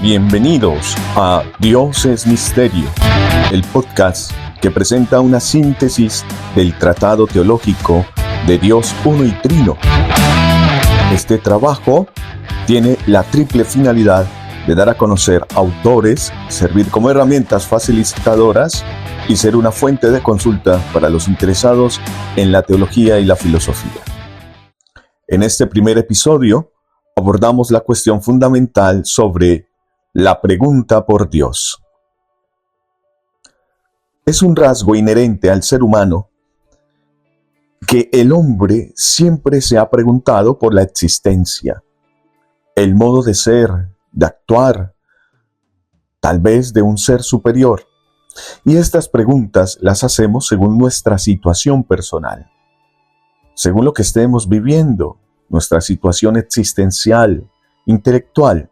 Bienvenidos a Dios es Misterio, el podcast que presenta una síntesis del tratado teológico de Dios Uno y Trino. Este trabajo tiene la triple finalidad de dar a conocer autores, servir como herramientas facilitadoras y ser una fuente de consulta para los interesados en la teología y la filosofía. En este primer episodio abordamos la cuestión fundamental sobre la pregunta por Dios. Es un rasgo inherente al ser humano que el hombre siempre se ha preguntado por la existencia, el modo de ser, de actuar, tal vez de un ser superior. Y estas preguntas las hacemos según nuestra situación personal, según lo que estemos viviendo, nuestra situación existencial, intelectual,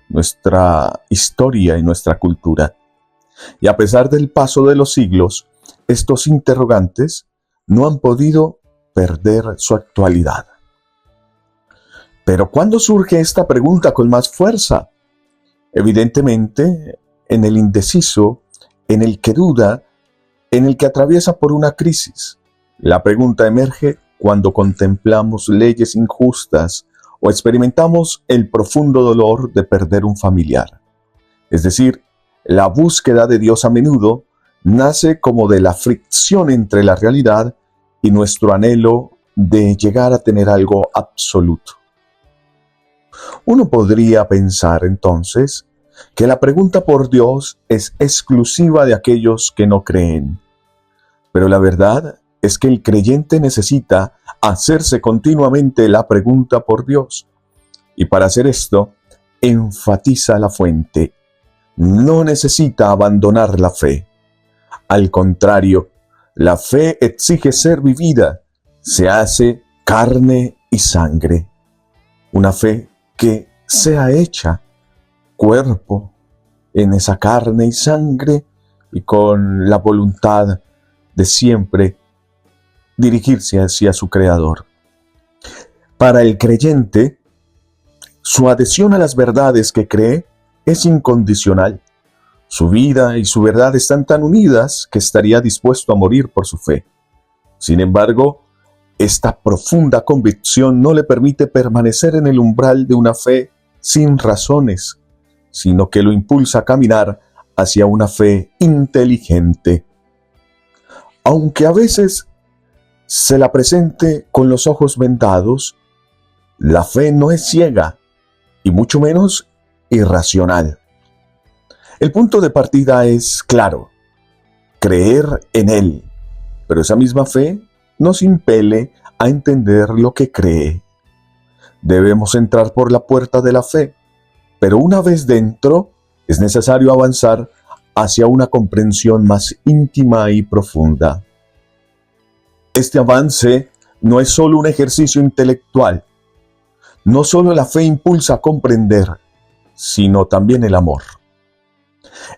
nuestra historia y nuestra cultura. Y a pesar del paso de los siglos, estos interrogantes no han podido perder su actualidad. Pero ¿cuándo surge esta pregunta con más fuerza? Evidentemente, en el indeciso, en el que duda, en el que atraviesa por una crisis. La pregunta emerge cuando contemplamos leyes injustas o experimentamos el profundo dolor de perder un familiar. Es decir, la búsqueda de Dios a menudo nace como de la fricción entre la realidad y nuestro anhelo de llegar a tener algo absoluto. Uno podría pensar entonces que la pregunta por Dios es exclusiva de aquellos que no creen. Pero la verdad es que el creyente necesita hacerse continuamente la pregunta por Dios. Y para hacer esto, enfatiza la fuente. No necesita abandonar la fe. Al contrario, la fe exige ser vivida, se hace carne y sangre. Una fe que sea hecha cuerpo en esa carne y sangre y con la voluntad de siempre dirigirse hacia su Creador. Para el creyente, su adhesión a las verdades que cree es incondicional. Su vida y su verdad están tan unidas que estaría dispuesto a morir por su fe. Sin embargo, esta profunda convicción no le permite permanecer en el umbral de una fe sin razones, sino que lo impulsa a caminar hacia una fe inteligente. Aunque a veces se la presente con los ojos vendados, la fe no es ciega y mucho menos irracional. El punto de partida es claro: creer en Él, pero esa misma fe nos impele a entender lo que cree. Debemos entrar por la puerta de la fe, pero una vez dentro es necesario avanzar hacia una comprensión más íntima y profunda. Este avance no es solo un ejercicio intelectual. No solo la fe impulsa a comprender, sino también el amor.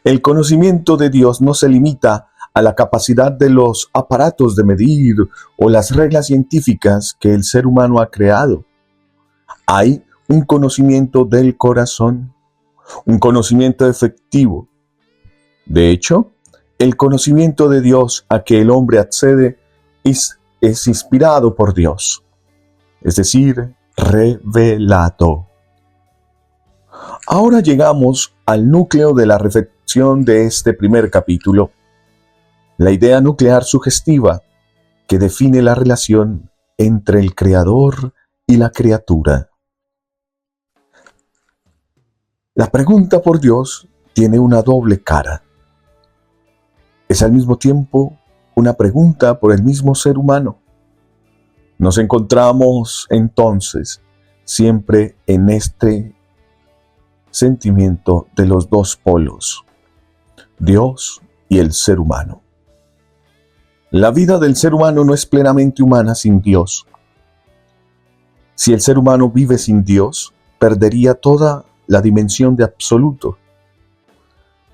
El conocimiento de Dios no se limita a la capacidad de los aparatos de medir o las reglas científicas que el ser humano ha creado. Hay un conocimiento del corazón, un conocimiento efectivo. De hecho, el conocimiento de Dios a que el hombre accede es inspirado por Dios, es decir, revelado. Ahora llegamos al núcleo de la reflexión de este primer capítulo, la idea nuclear sugestiva que define la relación entre el Creador y la criatura. La pregunta por Dios tiene una doble cara. Es al mismo tiempo una pregunta por el mismo ser humano. Nos encontramos entonces siempre en este sentimiento de los dos polos, Dios y el ser humano. La vida del ser humano no es plenamente humana sin Dios. Si el ser humano vive sin Dios, perdería toda la dimensión de absoluto.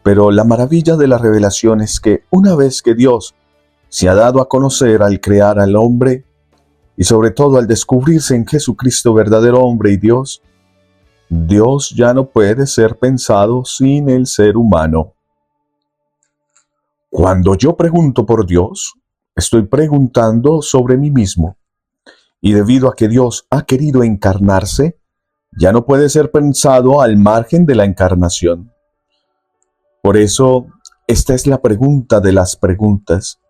Pero la maravilla de la revelación es que una vez que Dios se ha dado a conocer al crear al hombre, y sobre todo al descubrirse en Jesucristo verdadero hombre y Dios, Dios ya no puede ser pensado sin el ser humano. Cuando yo pregunto por Dios, estoy preguntando sobre mí mismo. Y debido a que Dios ha querido encarnarse, ya no puede ser pensado al margen de la encarnación. Por eso, esta es la pregunta de las preguntas.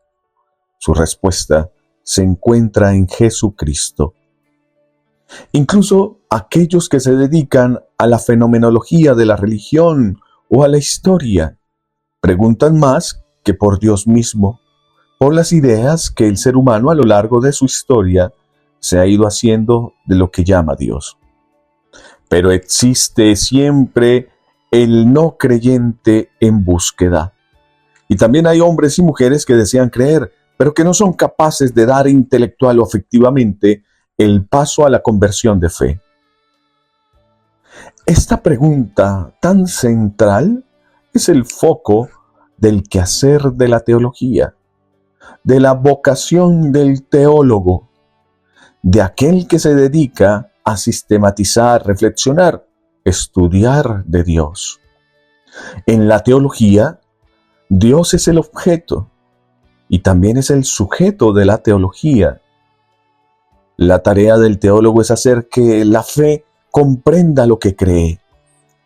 Su respuesta se encuentra en Jesucristo. Incluso aquellos que se dedican a la fenomenología de la religión o a la historia, preguntan más que por Dios mismo, por las ideas que el ser humano a lo largo de su historia se ha ido haciendo de lo que llama Dios. Pero existe siempre el no creyente en búsqueda. Y también hay hombres y mujeres que desean creer, pero que no son capaces de dar intelectual o afectivamente el paso a la conversión de fe. Esta pregunta tan central es el foco del quehacer de la teología, de la vocación del teólogo, de aquel que se dedica a sistematizar, reflexionar, estudiar de Dios. En la teología, Dios es el objeto y también es el sujeto de la teología. La tarea del teólogo es hacer que la fe comprenda lo que cree,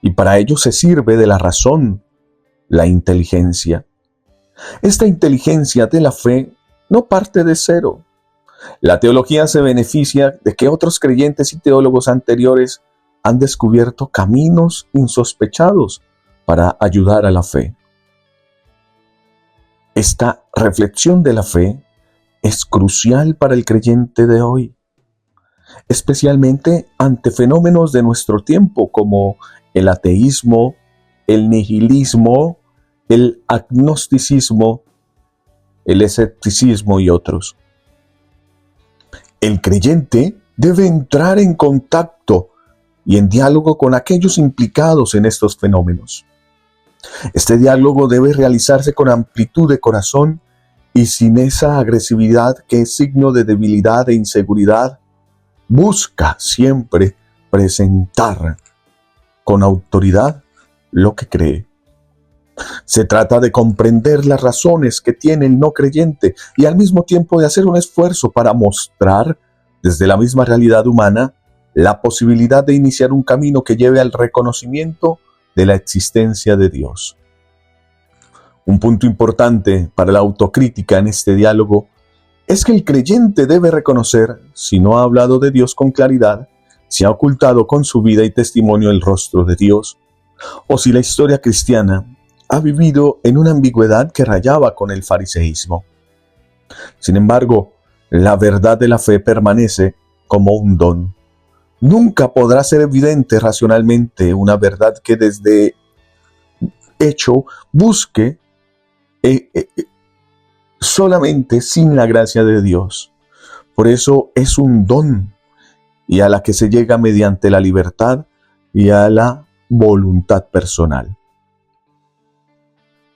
y para ello se sirve de la razón, la inteligencia. Esta inteligencia de la fe no parte de cero. La teología se beneficia de que otros creyentes y teólogos anteriores han descubierto caminos insospechados para ayudar a la fe. Esta reflexión de la fe es crucial para el creyente de hoy, especialmente ante fenómenos de nuestro tiempo como el ateísmo, el nihilismo, el agnosticismo, el escepticismo y otros. El creyente debe entrar en contacto y en diálogo con aquellos implicados en estos fenómenos. Este diálogo debe realizarse con amplitud de corazón y sin esa agresividad que es signo de debilidad e inseguridad. Busca siempre presentar con autoridad lo que cree. Se trata de comprender las razones que tiene el no creyente y al mismo tiempo de hacer un esfuerzo para mostrar, desde la misma realidad humana, la posibilidad de iniciar un camino que lleve al reconocimiento de la existencia de Dios. Un punto importante para la autocrítica en este diálogo es que el creyente debe reconocer si no ha hablado de Dios con claridad, si ha ocultado con su vida y testimonio el rostro de Dios, o si la historia cristiana ha vivido en una ambigüedad que rayaba con el fariseísmo. Sin embargo, la verdad de la fe permanece como un don. Nunca podrá ser evidente racionalmente una verdad que desde hecho busque solamente sin la gracia de Dios. Por eso es un don y a la que se llega mediante la libertad y a la voluntad personal.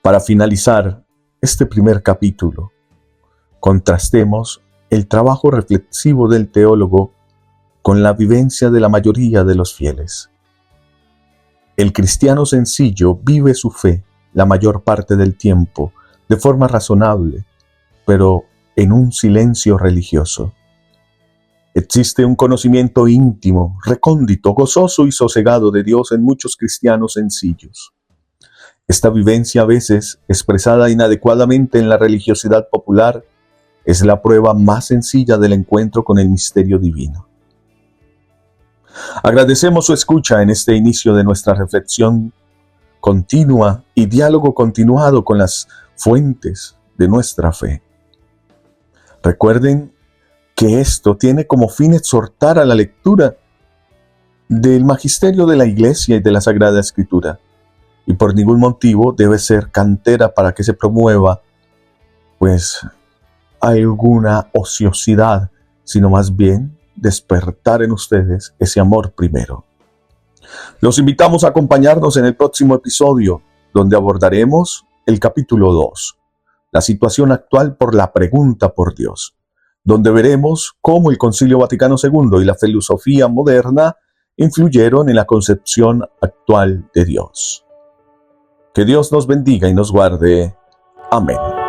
Para finalizar este primer capítulo, contrastemos el trabajo reflexivo del teólogo con la vivencia de la mayoría de los fieles. El cristiano sencillo vive su fe la mayor parte del tiempo de forma razonable, pero en un silencio religioso. Existe un conocimiento íntimo, recóndito, gozoso y sosegado de Dios en muchos cristianos sencillos. Esta vivencia, a veces expresada inadecuadamente en la religiosidad popular, es la prueba más sencilla del encuentro con el misterio divino. Agradecemos su escucha en este inicio de nuestra reflexión continua y diálogo continuado con las fuentes de nuestra fe. Recuerden que esto tiene como fin exhortar a la lectura del magisterio de la Iglesia y de la Sagrada Escritura, y por ningún motivo debe ser cantera para que se promueva alguna ociosidad, sino más bien despertar en ustedes ese amor primero. Los invitamos a acompañarnos en el próximo episodio, donde abordaremos el capítulo 2, la situación actual por la pregunta por Dios, donde veremos cómo el Concilio Vaticano II y la filosofía moderna influyeron en la concepción actual de Dios. Que Dios nos bendiga y nos guarde. Amén.